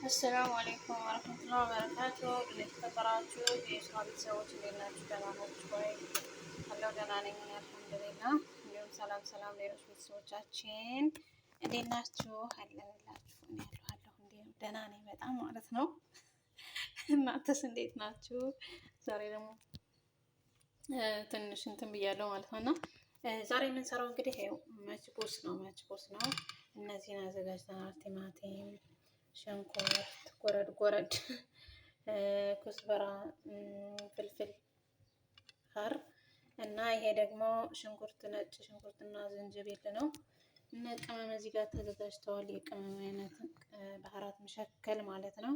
አሰላሙ አለይኩም ወረህመቱላሂ ወበረካቱ። የተከበራችሁ የስራ ቤተሰቦች እንዴት ናችሁ? ደህና ናችሁ ወይ? አለሁ ደህና ነኝ አልሐምዱሊላህ። እንዲሁም ሰላም ሰላም ሌሎች ቤተሰቦቻችን እንዴት ናችሁ? አለንላችሁ እኔ ያለሁ እንዲሁም ደህና ነኝ በጣም ማለት ነው። እናንተስ እንዴት ናችሁ? ዛሬ ደግሞ ትንሽ እንትን ብያለሁ ማለት ነው እና ዛሬ የምንሰራው እንግዲህ ይኸው መችቦስ ነው። እነዚህን አዘጋጅተናል። ቲማቲም፣ ሽንኩርት፣ ጎረድ፣ ኩዝበራ፣ ፍልፍል ሀር እና ይሄ ደግሞ ሽንኩርት፣ ነጭ ሽንኩርትና ዝንጅብል ነው። እና ቅመም እዚህ ጋር ተዘጋጅተዋል። የቅመም አይነት ባህራት መሸከል ማለት ነው።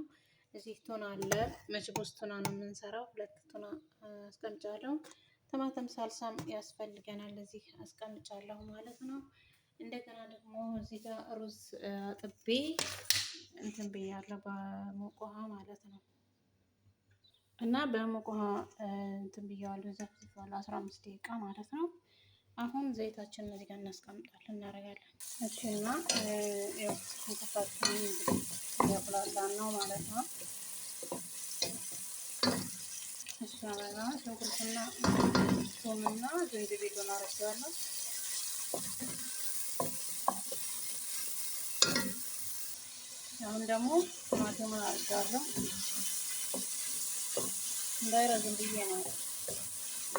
እዚህ ቱና አለ። መችቦስ ቱና ነው የምንሰራው። 2 ቱና አስቀምጫለሁ። ቲማቲም ሳልሳም ያስፈልገናል። እዚህ አስቀምጫለሁ ማለት ነው። እንደገና ደግሞ እዚህ ጋር ሩዝ አጥቤ እንትን ብያለሁ በሙቅ ውሃ ማለት ነው። እና በሙቅ ውሃ እንትን ብያለሁ ዘፍዝፌዋለሁ 15 ደቂቃ ማለት ነው። አሁን ዘይታችንን እዚህ ጋር እናስቀምጣለን እናደርጋለን። እሺ እና ያው እንከታችን እንግዲህ ያቁላላን ነው ማለት ነው። እሺ አበባ ሽንኩርትና ቶምና ዝንጅብሉን አረጋለሁ። አሁን ደግሞ ቲማቲሙን አረጋለሁ። እንዳይረዝም ብዬ ነው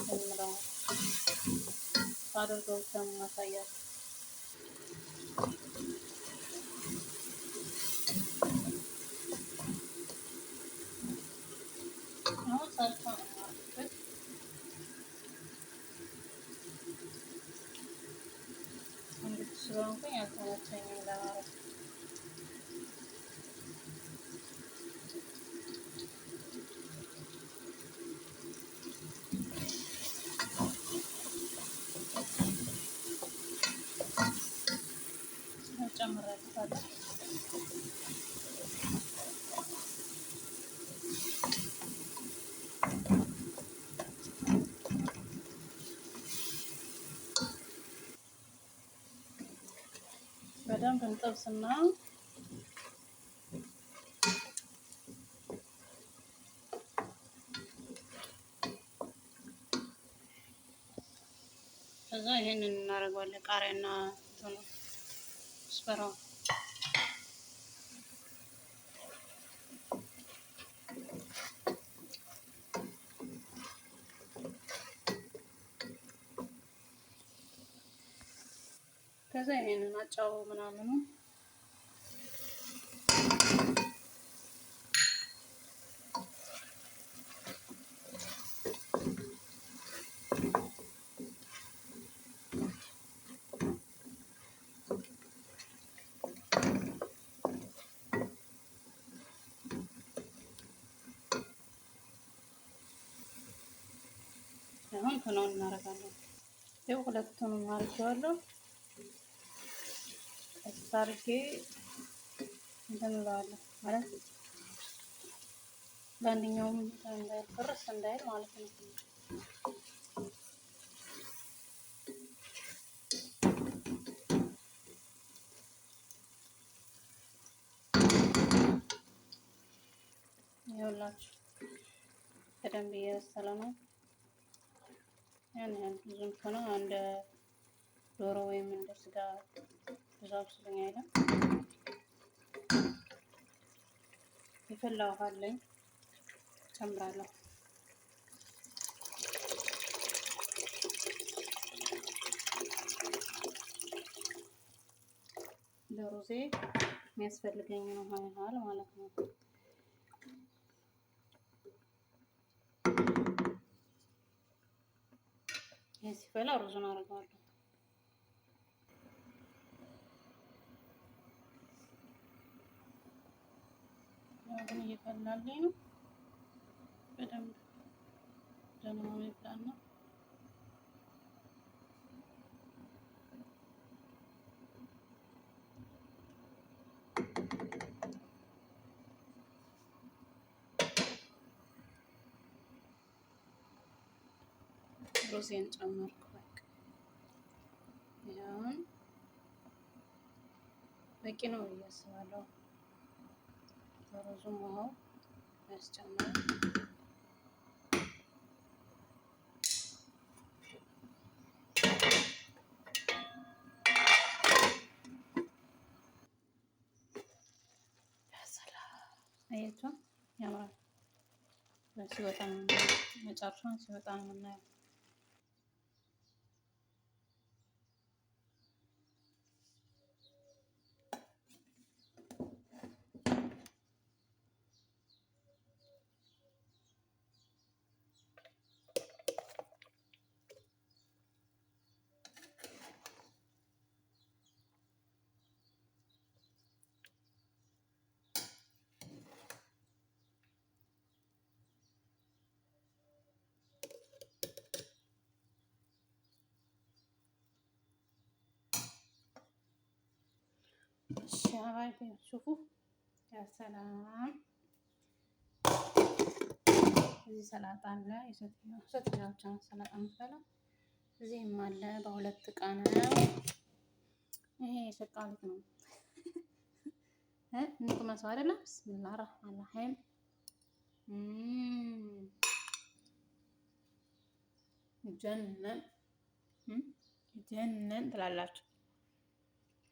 እንደምለው አድርገው ማሳያት። አሁን ሳልሳ ነው የማደርግበት። እንግዲህ ስለሆንኩኝ አልተመቸኝም ለማለት ጨምሬበታለሁ። በደንብ እንጠብስና ከዛ ይሄንን እናደርገዋለን። ቃሪያና እንትኑ ስፐራው ከዛ ይሄንን አጫው ምናምኑ አሁን ቱናውን እናደርጋለን። ይኸው 2ቱንም አድርጌዋለሁ። አድርጌ እንትን እለዋለሁ ማለት በአንደኛውም እንዳይል ፍርስ እንዳይል ማለት ነው። ይኸውላችሁ በደንብ እየበሰለ ነው። ያን ያህል ብዙም ሆነ እንደ ዶሮ ወይም እንደ ስጋ ብዙ አብስሉኝ አይደል። የፈላ ውሃ አለኝ ጨምራለሁ። ለሩዜ የሚያስፈልገኝን ውሃ ያህል ማለት ነው። ይህ ሲፈላ ሩዙን አደርገዋለሁ። አሁን እየፈላልኝ ነው። በደንብ ደግሞ ይፍላና ሩዝን ጨመርኩ። ይሄን በቂ ነው ብዬ አስባለሁ። ሩዙም ውሃው ያስጨምራል። አያችሁ ያምራል። ሲወጣ መጨረሻውን ሲወጣ ነው የምናየው። ሻባይ ሹፉ ያ ሰላም። እዚህ ሰላጣ አለ። የሴትዮዋ ብቻ ሰላጣ የምትበላው። እዚህም አለ። በሁለት እቃ ነው። ይሄ የሰቃሊት ነው። እንቅመሰው አይደለም። ብስሚላህ ረህማን ረሂም። ጀነን ጀነን ትላላችሁ።